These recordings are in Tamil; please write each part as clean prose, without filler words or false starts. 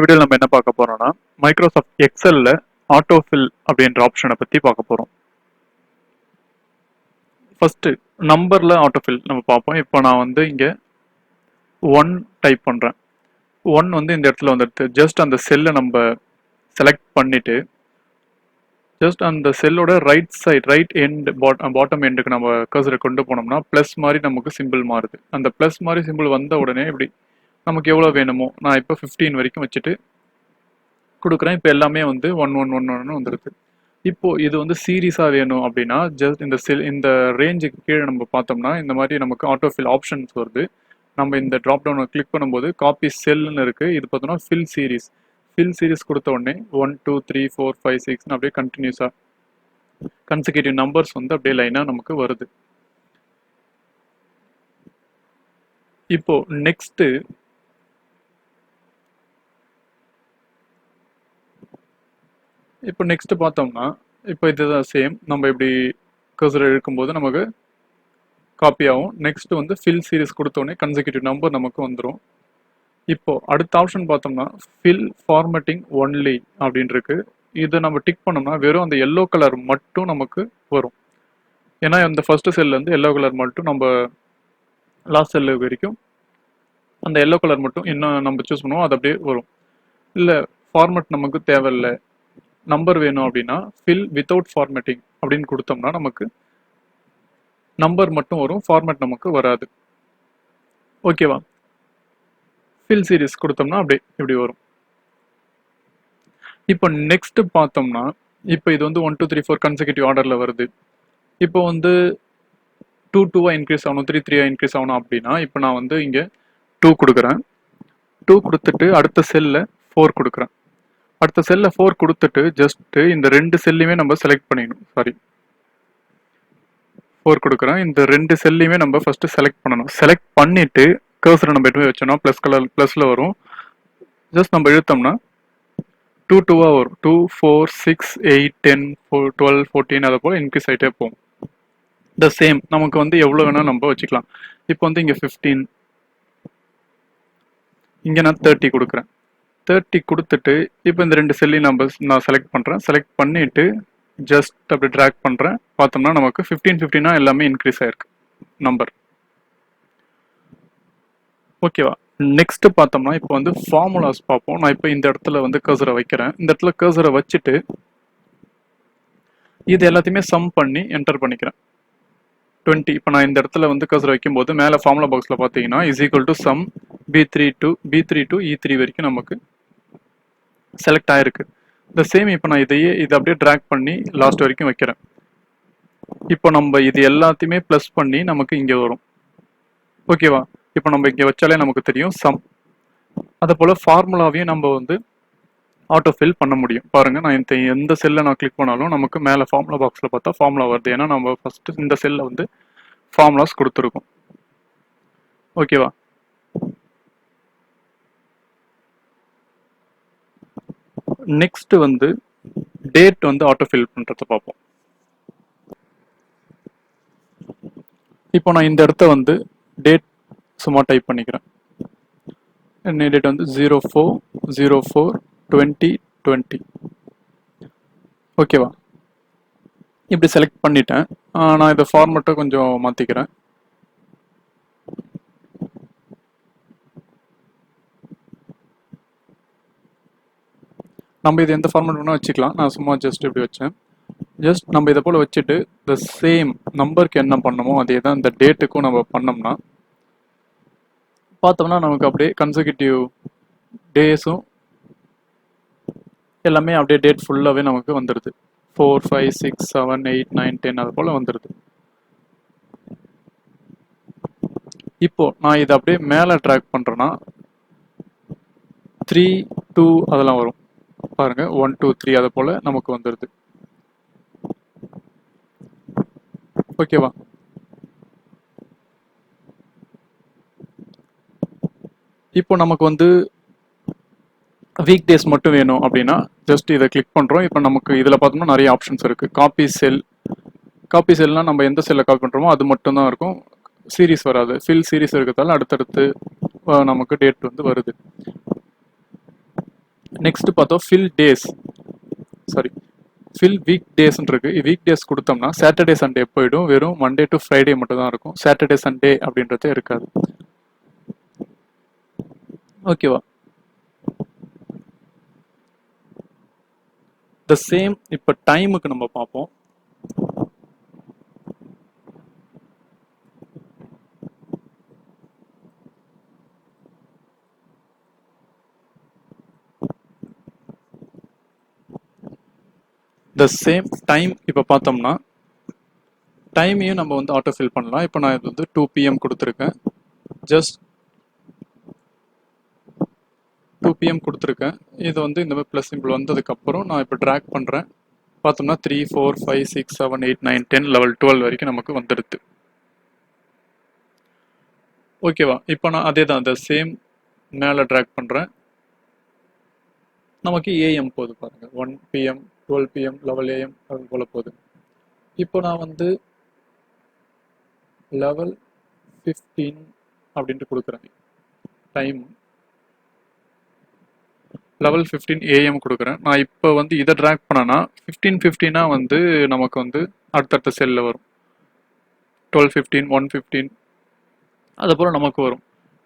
வீடியோவில் நம்ம என்ன பார்க்க போறோம்னா மைக்ரோசாஃப்ட் எக்ஸல்ல ஆட்டோஃபில் அப்படின்ற ஆப்ஷனை பற்றி பார்க்க போகிறோம். ஃபர்ஸ்ட் நம்பர்ல ஆட்டோஃபில் நம்ம பார்ப்போம். இப்போ நான் வந்து இங்கே 1 டைப் பண்ணுறேன். 1 வந்து இந்த இடத்துல வந்துடுது. ஜஸ்ட் அந்த செல்லை நம்ம செலக்ட் பண்ணிட்டு ஜஸ்ட் அந்த செல்லோட right side right end bottom எண்டுக்கு நம்ம கர்சரை கொண்டு போனோம்னா ப்ளஸ் மாதிரி நமக்கு சிம்பிள் மாறுது. அந்த ப்ளஸ் மாதிரி சிம்பிள் வந்த உடனே இப்படி நமக்கு எவ்வளோ வேணுமோ நான் இப்போ 15 வரைக்கும் வச்சுட்டு கொடுக்குறேன். இப்போ எல்லாமே வந்து 1 வந்துடுது. இப்போ இது வந்து சீரீஸாக வேணும் அப்படின்னா ஜஸ்ட் இந்த ரேஞ்சுக்கு கீழே நம்ம பார்த்தோம்னா இந்த மாதிரி நமக்கு ஆட்டோஃபில் ஆப்ஷன்ஸ் வருது. நம்ம இந்த ட்ராப் டவுனை கிளிக் பண்ணும்போது காப்பி செல்னு இருக்கு. இது பார்த்தோம்னா ஃபில் சீரீஸ் கொடுத்த உடனே 1 2 3 4 5 6 அப்படியே கண்டினியூஸாக கன்சிக்யூட்டிவ் நம்பர்ஸ் வந்து அப்படியே லைனாக நமக்கு வருது. இப்போ நெக்ஸ்ட் பார்த்தோம்னா இப்போ இதுதான் சேம். நம்ம இப்படி கர்சர் இழுக்கும்போது நமக்கு காப்பி ஆகும். நெக்ஸ்ட் வந்து ஃபில் சீரிஸ் கொடுத்தோடனே கன்சிக்யூட்டிவ் நம்பர் நமக்கு வந்துடும். இப்போ அடுத்த ஆப்ஷன் பார்த்தோம்னா ஃபில் ஃபார்மேட்டிங் ஒன்லி அப்படின்னு இருக்கு. இதை நம்ம டிக் பண்ணோம்னா வெறும் அந்த எல்லோ கலர் மட்டும் நமக்கு வரும். ஏன்னா அந்த ஃபர்ஸ்ட் செல்ல இருந்து எல்லோ கலர் மட்டும் நம்ம லாஸ்ட் செல்லு வரைக்கும் அந்த எல்லோ கலர் மட்டும் என்ன நம்ம சூஸ் பண்ணுவோம் அது அப்படியே வரும். இல்லை ஃபார்மேட் நமக்கு தேவையில்லை, நம்பர் வேணும் அப்படின்னா ஃபில் வித்தவுட் ஃபார்மேட்டிங் அப்படின்னு கொடுத்தோம்னா நமக்கு நம்பர் மட்டும் வரும், ஃபார்மேட் நமக்கு வராது. ஓகேவா? ஃபில் சீரிஸ் கொடுத்தோம்னா அப்படியே இப்படி வரும். இப்போ நெக்ஸ்ட் பார்த்தோம்னா இப்போ இது வந்து 1 2 3 4 கன்சிக்யூட்டிவ் ஆர்டரில் வருது. இப்போ வந்து 2 2 இன்க்ரீஸ் ஆகணும், 3 3 இன்க்ரீஸ் ஆகணும் அப்படின்னா இப்போ நான் வந்து இங்கே 2 கொடுக்குறேன். 2 கொடுத்துட்டு அடுத்த செல்ல 4 கொடுக்குறேன். அடுத்த செல்ல 4 கொடுத்துட்டு ஜஸ்ட் இந்த ரெண்டு செல்லையுமே நம்ம செலக்ட் பண்ணிடணும். 4 கொடுக்குறேன். இந்த ரெண்டு செல்லையுமே நம்ம ஃபர்ஸ்ட் செலக்ட் பண்ணணும். செலக்ட் பண்ணிட்டு கர்சரை நம்ம எதுவுமே வச்சோம்னா ப்ளஸ்ல வரும். ஜஸ்ட் நம்ம இழுத்தோம்னா 2 2 வரும். 2 4 6 8 10 12 14 அதை போல் இன்க்ரீஸ் ஆகிட்டே போகும். த சேம் நமக்கு வந்து எவ்வளோ வேணால் நம்ம வச்சுக்கலாம். இப்போ வந்து இங்கே 15, இங்கே நான் 30 கொடுக்குறேன். 30 கொடுத்துட்டு இப்போ இந்த ரெண்டு செல்லையும் நான் செலக்ட் பண்ணுறேன். செலக்ட் பண்ணிவிட்டு ஜஸ்ட் அப்படி ட்ராக் பண்ணுறேன். பார்த்தோம்னா நமக்கு 15 15 எல்லாமே இன்க்ரீஸ் ஆயிருக்கு நம்பர். ஓகேவா? நெக்ஸ்ட் பார்த்தோம்னா இப்போ வந்து ஃபார்முலாஸ் பார்ப்போம். நான் இப்போ இந்த இடத்துல வந்து கர்சரை வைக்கிறேன். இந்த இடத்துல கர்சரை வச்சுட்டு இது எல்லாத்தையுமே சம் பண்ணி என்டர் பண்ணிக்கிறேன். 20 இப்போ நான் இந்த இடத்துல வந்து கர்சரை வைக்கும்போது மேலே ஃபார்முலா பாக்ஸில் பார்த்தீங்கன்னா is equal to sum B3 to E3 வரைக்கும் நமக்கு செலக்ட் ஆயிருக்கு. இந்த சேம் இப்போ நான் இதை அப்படியே ட்ராக் பண்ணி லாஸ்ட் வரைக்கும் வைக்கிறேன். இப்போ நம்ம இது எல்லாத்தையுமே ப்ளஸ் பண்ணி நமக்கு இங்கே வரும். ஓகேவா? இப்போ நம்ம இங்கே வச்சாலே நமக்கு தெரியும் சம். அதே போல் ஃபார்முலாவையும் நம்ம வந்து ஆட்டோ ஃபில் பண்ண முடியும். பாருங்கள், நான் எந்த செல்லை நான் கிளிக் பண்ணாலும் நமக்கு மேலே ஃபார்முலா பாக்ஸில் பார்த்தா ஃபார்முலா வருது. ஏன்னா நம்ம ஃபஸ்ட்டு இந்த செல்லில் வந்து ஃபார்முலாஸ் கொடுத்துருக்கோம். ஓகேவா? நெக்ஸ்ட் வந்து டேட் வந்து ஆட்டோ ஃபில் பண்ணுறத பார்ப்போம். இப்போ நான் இந்த இடத்த வந்து டேட் சும்மா டைப் பண்ணிக்கிறேன். டேட் வந்து 04/04/2020. ஓகேவா? இப்படி செலக்ட் பண்ணிட்டேன். நான் இதை ஃபார்மேட்டை கொஞ்சம் மாற்றிக்கிறேன். நம்ம இது எந்த ஃபார்மேட் வேணால் வச்சுக்கலாம். நான் சும்மா ஜஸ்ட் இப்படி வச்சேன். ஜஸ்ட் நம்ம இதை போல் வச்சுட்டு த சேம் நம்பருக்கு என்ன பண்ணமோ அதே தான் இந்த டேட்டுக்கும் நம்ம பண்ணோம்னா பார்த்தோம்னா நமக்கு அப்படியே கன்சிக்யூட்டிவ் டேஸும் எல்லாமே அப்படியே டேட் ஃபுல்லாகவே நமக்கு வந்துடுது. 4 5 6 7 8 9 10 அது போல் வந்துடுது. இப்போ நான் இதை அப்படியே மேலே ட்ராக் பண்ணுறேன்னா 3 2 அதெல்லாம் வரும். பாருங்க 1 2 3 அது போல் நமக்கு வந்துடுது. ஓகேவா? இப்போ நமக்கு வந்து வீக் டேஸ் மட்டும் வேணும் அப்படின்னா ஜஸ்ட் இதை கிளிக் பண்ணுறோம். இப்போ நமக்கு இதில் பார்த்தோம்னா நிறைய ஆப்ஷன்ஸ் இருக்குது. காப்பி செல்னால் நம்ம எந்த செல்லை காப்பி பண்ணுறோமோ அது மட்டும் தான் இருக்கும், சீரீஸ் வராது. ஃபில் சீரீஸ் இருக்கிறதால அடுத்தடுத்து நமக்கு டேட் வந்து வருது. நெக்ஸ்ட் பார்த்தோம் fill days, sorry fill week டேஸ்ன்னு இருக்கு. வீக் டேஸ் கொடுத்தோம்னா சாட்டர்டே சண்டே போயிடும், வெறும் மண்டே டு ஃப்ரைடே மட்டும் தான் இருக்கும். சாட்டர்டே சண்டே அப்படின்றதே இருக்காது. ஓகேவா? த சேம் இப்போ டைமுக்கு நம்ம பார்ப்போம். த சேம் டைம் இப்போ பார்த்தோம்னா டைமையும் நம்ம வந்து ஆட்டோ ஃபில் பண்ணலாம். இப்போ நான் இது வந்து 2 PM கொடுத்துருக்கேன். ஜஸ்ட் 2 PM கொடுத்துருக்கேன். இது வந்து இந்த மாதிரி ப்ளஸ் சிம்பிள் வந்ததுக்கப்புறம் நான் இப்போ ட்ராக் பண்ணுறேன். பார்த்தோம்னா 3, 4, 5, 6, 7, 8, 9, 10, 11, 12 வரைக்கும் நமக்கு வந்துடுது. ஓகேவா? இப்போ நான் அதே தான் இந்த சேம் மேலே ட்ராக் பண்ணுறேன். நமக்கு AM போகுது பாருங்கள், 1 PM, 12 PM, 11 AM அது போல் போகுது. இப்போ நான் வந்து 11:15 அப்படின்ட்டு கொடுக்குறேன். டைம் 11:15 AM கொடுக்குறேன். நான் இப்போ வந்து இதை ட்ராக் பண்ணேன்னா 15:15 வந்து நமக்கு வந்து அடுத்தடுத்த செல்லில் வரும். 12:15, 1:15 அது போல் நமக்கு வரும்.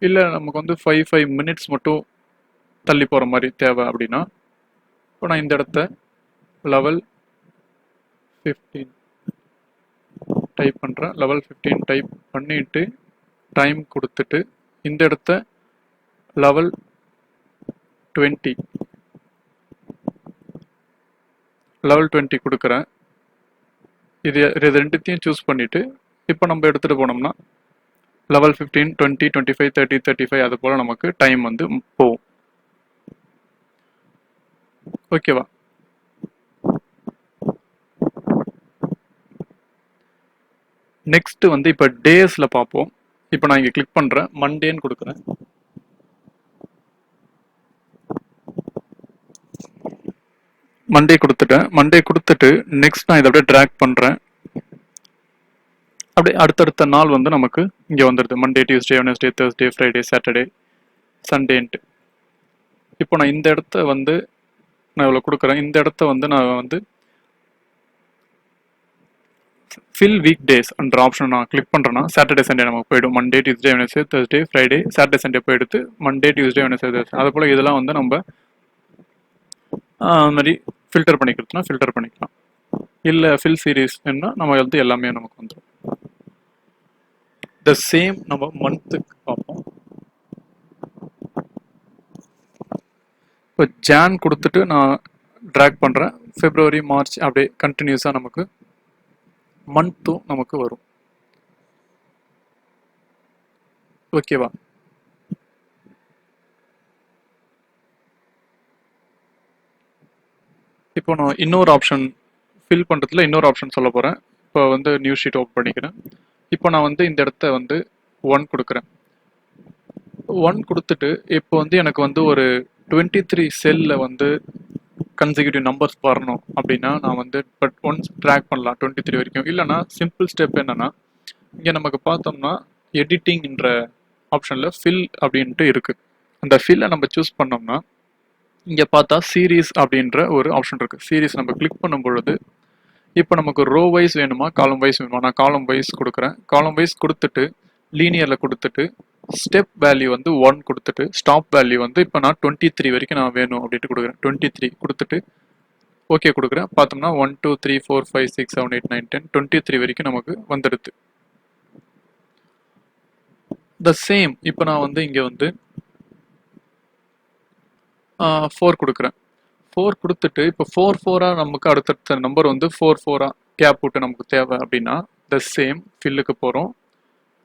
இல்லை நமக்கு வந்து 5 மினிட்ஸ் மட்டும் தள்ளி போகிற மாதிரி தேவை அப்படின்னா இப்போ நான் இந்த இடத்த 11:15 டைப் பண்ணுறேன். 11:15 டைப் பண்ணிட்டு டைம் கொடுத்துட்டு இந்த இடத்த 11:20 கொடுக்குறேன். இது ரெண்டுத்தையும் சூஸ் பண்ணிட்டு இப்போ நம்ம எடுத்துகிட்டு போனோம்னா 11:15, 20, 25, 30, 35 அது போல் நமக்கு டைம் வந்து போகும். ஓகேவா? நெக்ஸ்ட் வந்து இப்போ டேஸ்ல பார்ப்போம். இப்போ நான் இங்கே கிளிக் பண்ணுறேன், மண்டேன்னு கொடுக்குறேன். மண்டே கொடுத்துட்டேன். மண்டே கொடுத்துட்டு நெக்ஸ்ட் நான் இதை அப்படியே ட்ராக் பண்ணுறேன். அப்படியே அடுத்தடுத்த நாள் வந்து நமக்கு இங்கே வந்துடுது. Monday, Tuesday, Wednesday, Thursday, Friday, Saturday, சண்டேன்ட்டு. இப்போ நான் இந்த இடத்த வந்து நான் இவ்வளோ கொடுக்குறேன். இந்த இடத்த வந்து நான் வந்து ஃபில் வீக் டேஸ் என்ற ஆப்ஷன் நான் கிளிக் பண்ணுறேன்னா சாட்டர்டே சண்டே நமக்கு போயிடும். Monday, Tuesday, Wednesday, Thursday, Friday, Saturday, Sunday போயிடுத்து. மண்டே, டியூஸ்டே, வெனஸ்டே, தேர்ஸ்டே அது போல் இதெல்லாம் வந்து நம்ம அது மாதிரி ஃபில்டர் பண்ணிக்கிறதுனா ஃபில்டர் பண்ணிக்கலாம். இல்லை ஃபில் சீரீஸ் என்ன நம்ம வந்து எல்லாமே நமக்கு வந்துடும். த சேம் நம்ம மந்த்துக்கு பார்ப்போம். இப்போ ஜான் கொடுத்துட்டு நான் ட்ராக் பண்ணுறேன். பிப்ரவரி, மார்ச் அப்படியே கண்டினியூஸாக நமக்கு மந்த்தும் நமக்கு வரும். ஓகேவா? இப்போ நான் இன்னொரு ஆப்ஷன் ஃபில் பண்ணுறதுல இன்னொரு ஆப்ஷன் சொல்ல போகிறேன். இப்போ வந்து நியூ ஷீட் ஓப்பன் பண்ணிக்கிறேன். இப்போ நான் வந்து இந்த இடத்த வந்து 1 கொடுக்குறேன். 1 கொடுத்துட்டு இப்போ வந்து எனக்கு வந்து ஒரு 23 செல்லில் வந்து கன்சிக்யூட்டிவ் நம்பர்ஸ் வரணும் அப்படின்னா நான் வந்து பட் ஒன்ஸ் ட்ராக் பண்ணலாம் 23 வரைக்கும். இல்லைனா சிம்பிள் ஸ்டெப் என்னன்னா இங்கே நமக்கு பார்த்தோம்னா எடிட்டிங்ன்ற ஆப்ஷனில் ஃபில் அப்படின்ட்டு இருக்குது. அந்த ஃபில்லை நம்ம சூஸ் பண்ணோம்னா இங்கே பார்த்தா சீரீஸ் அப்படின்ற ஒரு ஆப்ஷன் இருக்குது. சீரீஸ் நம்ம கிளிக் பண்ணும் பொழுது இப்போ நமக்கு ரோ வைஸ் வேணுமா காலம் வைஸ் வேணுமா? நான் காலம் வைஸ் கொடுக்குறேன். காலம் வைஸ் கொடுத்துட்டு லீனியரில் கொடுத்துட்டு ஸ்டெப் வேல்யூ வந்து 1 கொடுத்துட்டு ஸ்டாப் வேல்யூ வந்து இப்போ நான் 23 வரைக்கும் நான் வேணும் அப்படின்ட்டு கொடுக்குறேன். 23 கொடுத்துட்டு ஓகே கொடுக்குறேன். பார்த்தோம்னா 1, 2, 3, 4, 5, 6, 7, 8, 9, 10, 23 வரைக்கும் நமக்கு வந்துடுது. த சேம் இப்போ நான் வந்து இங்கே வந்து 4 கொடுக்குறேன். 4 கொடுத்துட்டு இப்போ 4 நமக்கு அடுத்தடுத்த நம்பர் வந்து 4 கேப் விட்டு நமக்கு தேவை அப்படின்னா த சேம் ஃபில்லுக்கு போகிறோம்.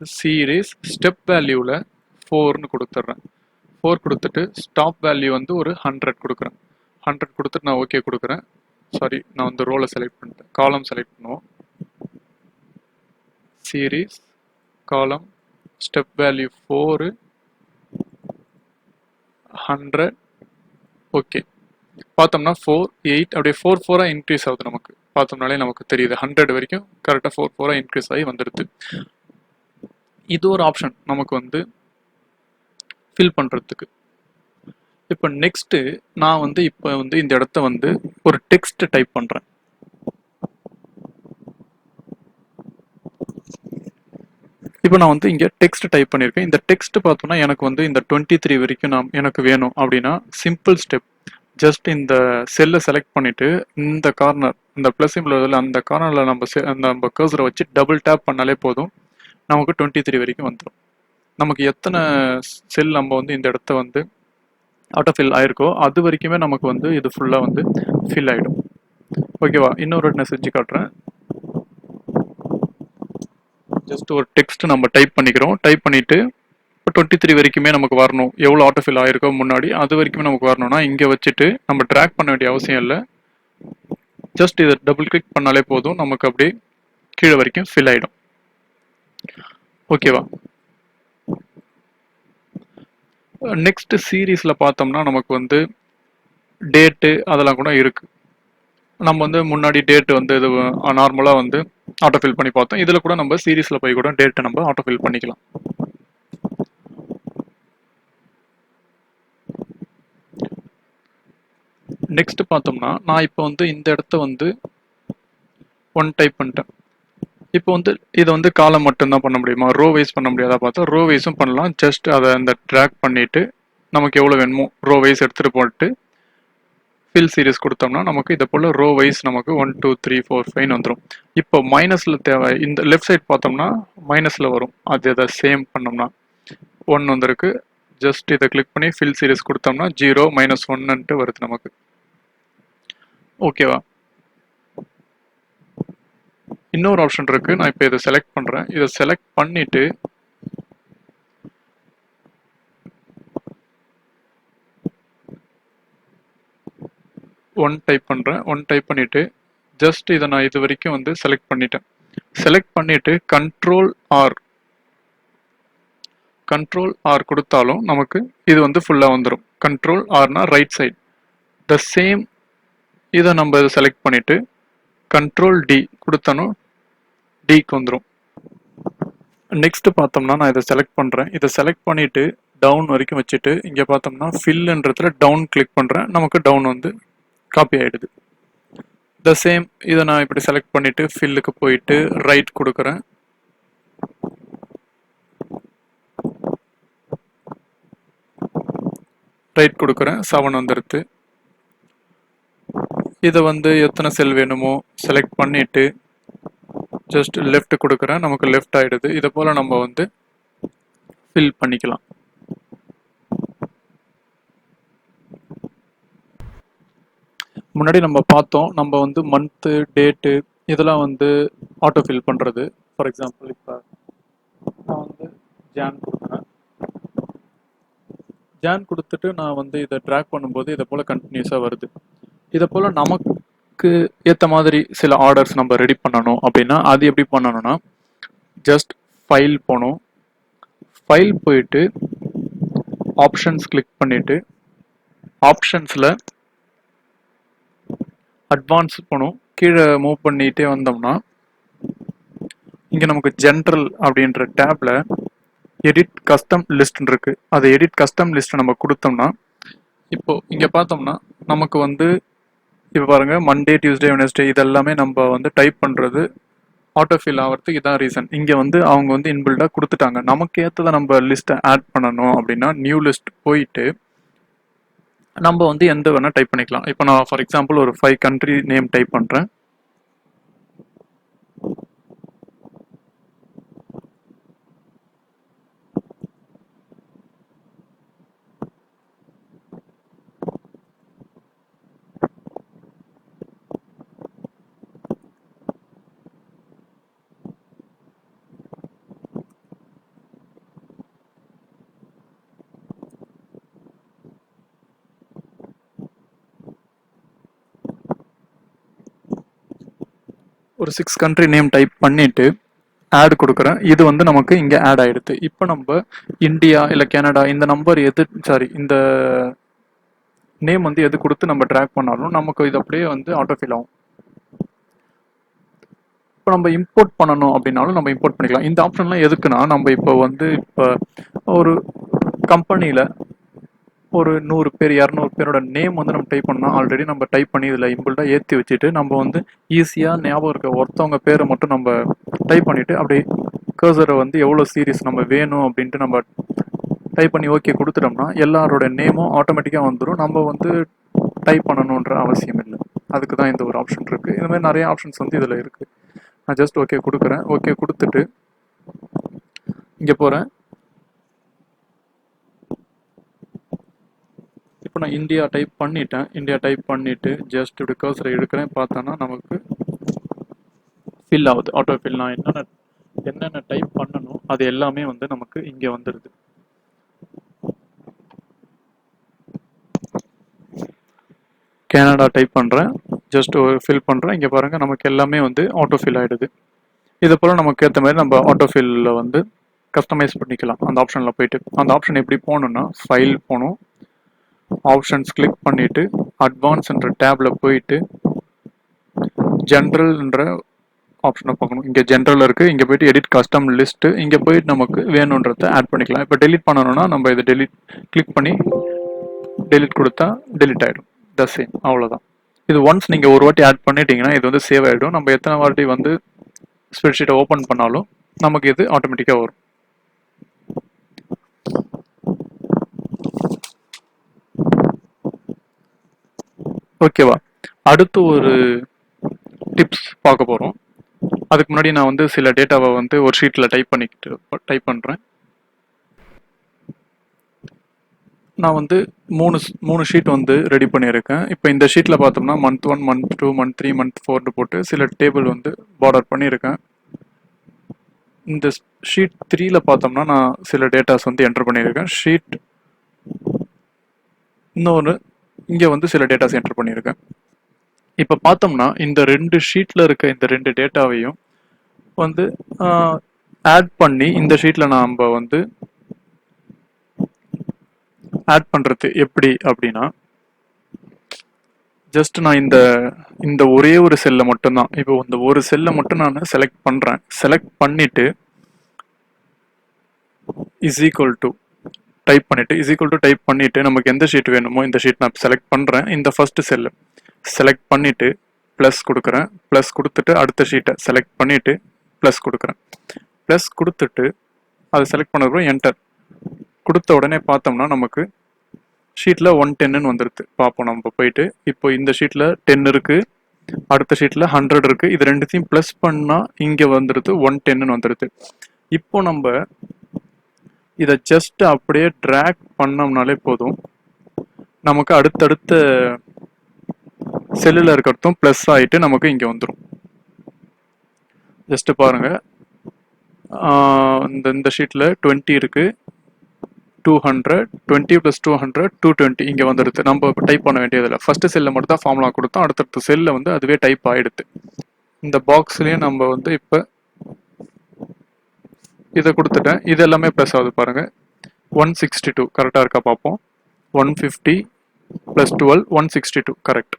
சீரீஸ் ஸ்டெப் வேல்யூவில் 4ன்னு கொடுத்துட்றேன். 4 கொடுத்துட்டு ஸ்டாப் வேல்யூ வந்து ஒரு 100 கொடுக்குறேன். 100 கொடுத்துட்டு நான் ஓகே கொடுக்குறேன். சாரி, நான் வந்து ரோலை செலக்ட் பண்ணிட்டேன். காலம் செலக்ட் பண்ணுவோம். சீரீஸ் காலம் ஸ்டெப் வேல்யூ 4 100 ஓகே. பார்த்தோம்னா 4, 8 அப்படியே 4 இன்க்ரீஸ் ஆகுது. நமக்கு பார்த்தோம்னாலே நமக்கு தெரியுது 100 வரைக்கும் கரெக்டாக 4 இன்க்ரீஸ் ஆகி வந்துடுது. இது ஒரு ஆப்ஷன் நமக்கு வந்து ஃபில் பண்ணுறதுக்கு. இப்போ நெக்ஸ்ட்டு நான் வந்து இப்போ வந்து இந்த இடத்த வந்து ஒரு டெக்ஸ்ட் டைப் பண்ணுறேன். இப்போ நான் வந்து இங்கே டெக்ஸ்ட் டைப் பண்ணியிருக்கேன். இந்த டெக்ஸ்ட் பார்த்தோன்னா எனக்கு வந்து இந்த 23 வரைக்கும் எனக்கு வேணும் அப்படின்னா சிம்பிள் ஸ்டெப். ஜஸ்ட் இந்த செல்லை செலக்ட் பண்ணிட்டு இந்த கார்னர், இந்த ப்ளஸ் சிம்பிள் வருதுல அந்த கார்னரில் நம்ம கர்சரை வச்சு டபுள் டேப் பண்ணாலே போதும், நமக்கு 23 வரைக்கும் வந்துடும். நமக்கு எத்தனை செல் நம்ம வந்து இந்த இடத்த வந்து ஆட்டோஃபில் ஆயிருக்கோ அது வரைக்குமே நமக்கு வந்து இது ஃபுல்லாக வந்து ஃபில் ஆகிடும். ஓகேவா? இன்னொரு நான் செஞ்சு காட்டுறேன். ஜஸ்ட் ஒரு டெக்ஸ்ட் நம்ம டைப் பண்ணிக்கிறோம். டைப் பண்ணிட்டு இப்போ 23 வரைக்குமே நமக்கு வரணும். எவ்வளோ ஆட்டோஃபில் ஆயிருக்கோ முன்னாடி அது வரைக்குமே நமக்கு வரணும்னா இங்கே வச்சுட்டு நம்ம ட்ராக் பண்ண வேண்டிய அவசியம் இல்லை. ஜஸ்ட் இதை டபுள் கிளிக் பண்ணாலே போதும், நமக்கு அப்படியே கீழே வரைக்கும் ஃபில் ஆகிடும். ஓகேவா? நெக்ஸ்ட் சீரீஸில் பார்த்தோம்னா நமக்கு வந்து டேட்டு அதெல்லாம் கூட இருக்கு. நம்ம வந்து முன்னாடி டேட் வந்து இது நார்மலாக வந்து ஆட்டோஃபில் பண்ணி பார்த்தோம். இதில் கூட நம்ம சீரீஸில் போய் கூட டேட்டை நம்ம ஆட்டோஃபில் பண்ணிக்கலாம். நெக்ஸ்ட் பார்த்தோம்னா நான் இப்போ வந்து இந்த இடத்த வந்து 1 டைப் பண்ணிட்டேன். இப்போ வந்து இதை வந்து காலம் மட்டும்தான் பண்ண முடியுமா, ரோ வைஸ் பண்ண முடியாதா பார்த்தா ரோ வைஸும் பண்ணலாம். ஜஸ்ட் அதை அந்த ட்ராக் பண்ணிட்டு நமக்கு எவ்வளோ வேணுமோ ரோ வைஸ் எடுத்துகிட்டு போட்டு ஃபில் சீரிஸ் கொடுத்தோம்னா நமக்கு இதை போல் ரோ வைஸ் நமக்கு 1 2 3 4 5 வந்துடும். இப்போ மைனஸில் தேவை, இந்த லெஃப்ட் சைட் பார்த்தோம்னா மைனஸில் வரும். அது இதை சேம் பண்ணோம்னா 1 வந்திருக்கு. ஜஸ்ட் இதை கிளிக் பண்ணி ஃபில் சீரிஸ் கொடுத்தோம்னா 0 -1 வருது நமக்கு. ஓகேவா? இன்னொரு ஆப்ஷன் இருக்கு. நான் இப்போ இதை செலக்ட் பண்ணுறேன். இதை செலக்ட் பண்ணிட்டு ஒன் டைப் பண்ணுறேன். 1 டைப் பண்ணிட்டு ஜஸ்ட் இதை நான் இது வரைக்கும் வந்து செலக்ட் பண்ணிட்டேன். செலக்ட் பண்ணிட்டு கண்ட்ரோல் ஆர் கொடுத்தாலும் நமக்கு இது வந்து ஃபுல்லாக வந்துடும். கண்ட்ரோல் ஆர்னா ரைட் சைட். த சேம் இதை நம்ம இதை செலக்ட் பண்ணிட்டு கண்ட்ரோல் டி கொடுத்தனும் டிக்கு வந்துடும். நெக்ஸ்ட் பார்த்தோம்னா நான் இதை செலக்ட் பண்ணுறேன். இதை செலக்ட் பண்ணிட்டு டவுன் வரைக்கும் வச்சுட்டு இங்கே பார்த்தோம்னா ஃபில்ன்றதுல டவுன் கிளிக் பண்ணுறேன். நமக்கு டவுன் வந்து காப்பி ஆகிடுது. த சேம் இதை நான் இப்படி செலக்ட் பண்ணிட்டு ஃபில்லுக்கு போயிட்டு ரைட் கொடுக்குறேன். ரைட் கொடுக்குறேன். 7 வந்துடுது. இதை வந்து எத்தனை செல் வேணுமோ செலக்ட் பண்ணிட்டு ஜஸ்ட் லெஃப்ட் கொடுக்குறேன். நமக்கு லெஃப்ட் ஆகிடுது. இதை போல் நம்ம வந்து ஃபில் பண்ணிக்கலாம். முன்னாடி நம்ம பார்த்தோம், நம்ம வந்து மந்த்து டேட்டு இதெல்லாம் வந்து ஆட்டோ ஃபில் பண்ணுறது. ஃபார் எக்ஸாம்பிள் இப்போ நான் வந்து ஜான் கொடுக்குறேன். ஜான் கொடுத்துட்டு நான் வந்து இதை ட்ராக் பண்ணும்போது இதை போல் கண்டினியூஸாக வருது. இதை போல் நமக்கு ஏற்ற மாதிரி சில ஆர்டர்ஸ் நம்ம ரெடி பண்ணணும் அப்படின்னா அது எப்படி பண்ணணும்னா ஜஸ்ட் ஃபைல் போகணும். ஃபைல் போயிட்டு ஆப்ஷன்ஸ் கிளிக் பண்ணிவிட்டு ஆப்ஷன்ஸில் அட்வான்ஸ் போகணும். கீழே மூவ் பண்ணிகிட்டே வந்தோம்னா இங்கே நமக்கு ஜென்ரல் அப்படின்ற டேப்ல எடிட் கஸ்டம் லிஸ்ட் இருக்கு. அது எடிட் கஸ்டம் லிஸ்ட் நம்ம கொடுத்தோம்னா இப்போ இங்கே பார்த்தோம்னா நமக்கு வந்து இப்போ பாருங்க மண்டே டியூஸ்டே வெனஸ்டே இதெல்லாமே நம்ம வந்து டைப் பண்ணுறது ஆட்டோஃபில் ஆகிறதுக்கு இதான் ரீசன். இங்கே வந்து அவங்க வந்து இன்பில்டாக கொடுத்துட்டாங்க. நமக்கு ஏற்றதை நம்ம லிஸ்ட்டை ஆட் பண்ணணும் அப்படின்னா நியூ லிஸ்ட் போயிட்டு நம்ம வந்து எந்த வேணால் டைப் பண்ணிக்கலாம். இப்போ நான் ஃபார் எக்ஸாம்பிள் ஒரு 5 கண்ட்ரி நேம் டைப் பண்ணுறேன். ஒரு 6 கண்ட்ரி நேம் டைப் பண்ணிட்டு ஆட் கொடுக்குறேன். இது வந்து நமக்கு இங்கே ஆட் ஆகிடுது. இப்போ நம்ம இந்தியா இல்லை கனடா இந்த நம்பர் இந்த நேம் வந்து எது கொடுத்து நம்ம ட்ராக் பண்ணாலும் நமக்கு இது அப்படியே வந்து ஆட்டோஃபில் ஆகும். இப்போ நம்ம இம்போர்ட் பண்ணணும் அப்படின்னாலும் நம்ம இம்போர்ட் பண்ணிக்கலாம். இந்த ஆப்ஷன்லாம் எதுக்குன்னா நம்ம இப்போ ஒரு கம்பெனியில் ஒரு 100 பேர் 200 பேரோட நேம் வந்து நம்ம டைப் பண்ணால் ஆல்ரெடி நம்ம டைப் பண்ணி இதில் இம்பிள்டாக ஏற்றி வச்சுட்டு நம்ம வந்து ஈஸியாக ஞாபகம் இருக்க ஒருத்தவங்க பேரை மட்டும் நம்ம டைப் பண்ணிவிட்டு அப்படியே கர்சரை வந்து எவ்வளோ சீரீஸ் நம்ம வேணும் அப்படின்ட்டு நம்ம டைப் பண்ணி ஓகே கொடுத்துட்டோம்னா எல்லாரோட நேமும் ஆட்டோமேட்டிக்காக வந்துடும். நம்ம வந்து டைப் பண்ணணுன்ற அவசியம் இல்லை. அதுக்கு தான் இந்த ஒரு ஆப்ஷன் இருக்குது. இந்த மாதிரி நிறைய ஆப்ஷன்ஸ் வந்து இதில் இருக்குது. நான் ஜஸ்ட் ஓகே கொடுக்குறேன். ஓகே கொடுத்துட்டு இங்கே போகிறேன். இப்போ நான் இந்தியா டைப் பண்ணிட்டேன். இந்தியா டைப் பண்ணிவிட்டு ஜஸ்ட் இப்படி கர்சரை எடுக்கிறேன். பார்த்தோன்னா நமக்கு ஃபில் ஆகுது. Auto fill. நான் என்னென்ன டைப் பண்ணணும் அது எல்லாமே வந்து நமக்கு இங்கே வந்துடுது. கனடா டைப் பண்ணுறேன். ஜஸ்ட் ஃபில் பண்ணுறேன். இங்கே பாருங்கள் நமக்கு எல்லாமே வந்து ஆட்டோ ஃபில் ஆகிடுது. இது போல் நமக்கு ஏற்ற மாதிரி நம்ம ஆட்டோ ஃபில்லில் வந்து கஸ்டமைஸ் பண்ணிக்கலாம். அந்த ஆப்ஷனில் போயிட்டு அந்த ஆப்ஷன் எப்படி போகணுன்னா ஃபைல் போகணும். ஆப்ஷன்ஸ் கிளிக் பண்ணிவிட்டு அட்வான்ஸ்ன்ற டேப்பில் போயிட்டு ஜென்ரல்ன்ற ஆப்ஷனை பார்க்கணும். இங்கே ஜென்ரல் இருக்குது. இங்கே போயிட்டு எடிட் கஸ்டம் லிஸ்ட்டு. இங்கே போயிட்டு நமக்கு வேணுன்றதை ஆட் பண்ணிக்கலாம். இப்போ டெலிட் பண்ணணும்னா நம்ம இதை கிளிக் பண்ணி டெலிட் கொடுத்தா டெலிட் ஆகிடும். த சேம், அவ்வளோதான். இது ஒன்ஸ் நீங்கள் ஒரு வாட்டி ஆட் பண்ணிட்டீங்கன்னா இது வந்து சேவ் ஆகிடும். நம்ம எத்தனை வாட்டி வந்து ஸ்ப்ரெட்ஷீட்டை ஓப்பன் பண்ணாலும் நமக்கு இது ஆட்டோமேட்டிக்காக வரும். ஓகேவா? அடுத்து ஒரு டிப்ஸ் பார்க்க போகிறோம். அதுக்கு முன்னாடி நான் வந்து சில டேட்டாவை வந்து ஒரு ஷீட்டில் டைப் பண்ணுறேன். நான் வந்து மூணு ஷீட் வந்து ரெடி பண்ணியிருக்கேன். இப்போ இந்த ஷீட்டில் பார்த்தோம்னா மந்த் 1, மந்த் 2, மந்த் 3, மந்த் 4 போட்டு சில டேபிள் வந்து பார்டர் பண்ணியிருக்கேன். இந்த ஷீட் 3ல பார்த்தோம்னா நான் சில டேட்டாஸ் வந்து என்டர் பண்ணியிருக்கேன். ஷீட் இன்னொன்று இங்கே வந்து சில டேட்டாஸ் என்டர் பண்ணியிருக்கேன். இப்போ பார்த்தோம்னா இந்த 2 ஷீட்டில் இருக்க இந்த 2 டேட்டாவையும் வந்து ஆட் பண்ணி இந்த ஷீட்டில் நம்ம வந்து ஆட் பண்ணுறது எப்படி அப்படின்னா ஜஸ்ட் நான் இந்த ஒரே ஒரு செல்லை மட்டும்தான், இப்போ இந்த ஒரு செல்லை மட்டும் நான் செலக்ட் பண்ணுறேன். செலக்ட் பண்ணிவிட்டு இஸ் ஈக்குவல் டு டைப் பண்ணிவிட்டு நமக்கு எந்த ஷீட் வேணுமோ இந்த ஷீட் நான் செலக்ட் பண்ணுறேன். இந்த ஃபஸ்ட்டு செல்லை செலக்ட் பண்ணிவிட்டு ப்ளஸ் கொடுக்குறேன். ப்ளஸ் கொடுத்துட்டு அடுத்த ஷீட்டை செலக்ட் பண்ணிவிட்டு ப்ளஸ் கொடுக்குறேன். ப்ளஸ் கொடுத்துட்டு அதை செலக்ட் பண்ணதுக்கப்புறம் என்டர் கொடுத்த உடனே பார்த்தோம்னா நமக்கு ஷீட்டில் 110ன்னு வந்துடுது. பார்ப்போம் நம்ம போயிட்டு. இப்போ இந்த ஷீட்டில் 10 இருக்குது, அடுத்த ஷீட்டில் 100 இருக்குது. இது ரெண்டுத்தையும் ப்ளஸ் பண்ணால் இங்கே வந்துடுது 110ன்னு வந்துடுது. இப்போ நம்ம இதை ஜஸ்ட் அப்படியே ட்ராக் பண்ணோம்னாலே போதும், நமக்கு அடுத்தடுத்த செல்லில் இருக்கிறதும் ப்ளஸ் ஆகிட்டு நமக்கு இங்கே வந்துடும். ஜஸ்ட்டு பாருங்கள், இந்த ஷீட்டில் 20 இருக்குது, 200, 20 + 200, 220 இங்கே வந்துடுது. நம்ம இப்போ டைப் பண்ண வேண்டியதில்லை. ஃபஸ்ட்டு செல்லில் மட்டும் தான் ஃபார்முலா கொடுத்தோம், அடுத்தடுத்த செல்லில் வந்து அதுவே டைப் ஆகிடுது. இந்த பாக்ஸ்லேயும் நம்ம வந்து இப்போ இதை கொடுத்துட்டேன். இது எல்லாமே ப்ளஸ் ஆகுது பாருங்கள். 162 கரெக்டாக இருக்கா பார்ப்போம். 150 + 12 162 கரெக்ட்.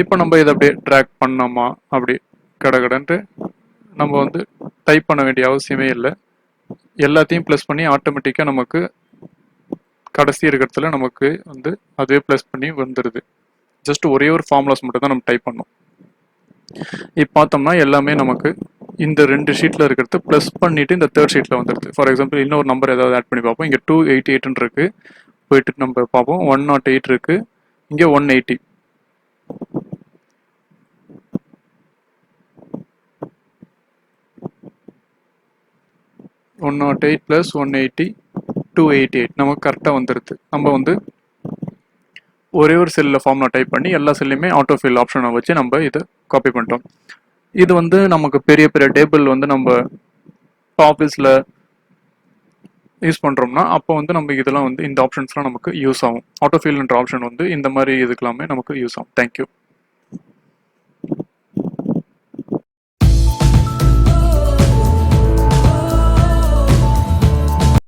இப்போ நம்ம இதை அப்படியே ட்ராக் பண்ணோமா அப்படி கடகடன்ட்டு நம்ம வந்து டைப் பண்ண வேண்டிய அவசியமே இல்லை. எல்லாத்தையும் ப்ளஸ் பண்ணி ஆட்டோமேட்டிக்காக நமக்கு கடைசி இருக்கிறதுல நமக்கு வந்து அதுவே ப்ளஸ் பண்ணி வந்துடுது. ஜஸ்ட் ஒரே ஒரு ஃபார்முலாஸ் மட்டும் தான் நம்ம டைப் பண்ணோம். இப்போ பார்த்தோம்னா எல்லாமே நமக்கு இந்த 2 ஷீட்டில் இருக்கிறது ப்ளஸ் பண்ணிவிட்டு இந்த 3rd ஷீட்டில் வந்துடுது. ஃபார் எக்ஸாம்பிள் இன்னொரு நம்பர் ஏதாவது ஆட் பண்ணி பார்ப்போம். இங்கே 288 இருக்குது, போயிட்டு நம்ம பார்ப்போம். 108 இருக்குது, இங்கே 180. (108 + 180 288) நமக்கு கரெக்டாக வந்துடுது. நம்ம வந்து ஒரே ஒரு செல்லில் ஃபார்முலா டைப் பண்ணி எல்லா செல்லையுமே ஆட்டோஃபில் ஆப்ஷனை வச்சு நம்ம இதை காப்பி பண்ணிட்டோம். இது வந்து நமக்கு பெரிய பெரிய டேபிள் வந்து நம்ம ஆஃபீஸில் யூஸ் பண்ணுறோம்னா அப்போ வந்து நம்ம இதெல்லாம் வந்து இந்த ஆப்ஷன்ஸ்லாம் நமக்கு யூஸ் ஆகும். ஆட்டோஃபில்ன்ற ஆப்ஷன் வந்து இந்த மாதிரி இதுக்கெல்லாமே நமக்கு யூஸ் ஆகும். தேங்க்யூ.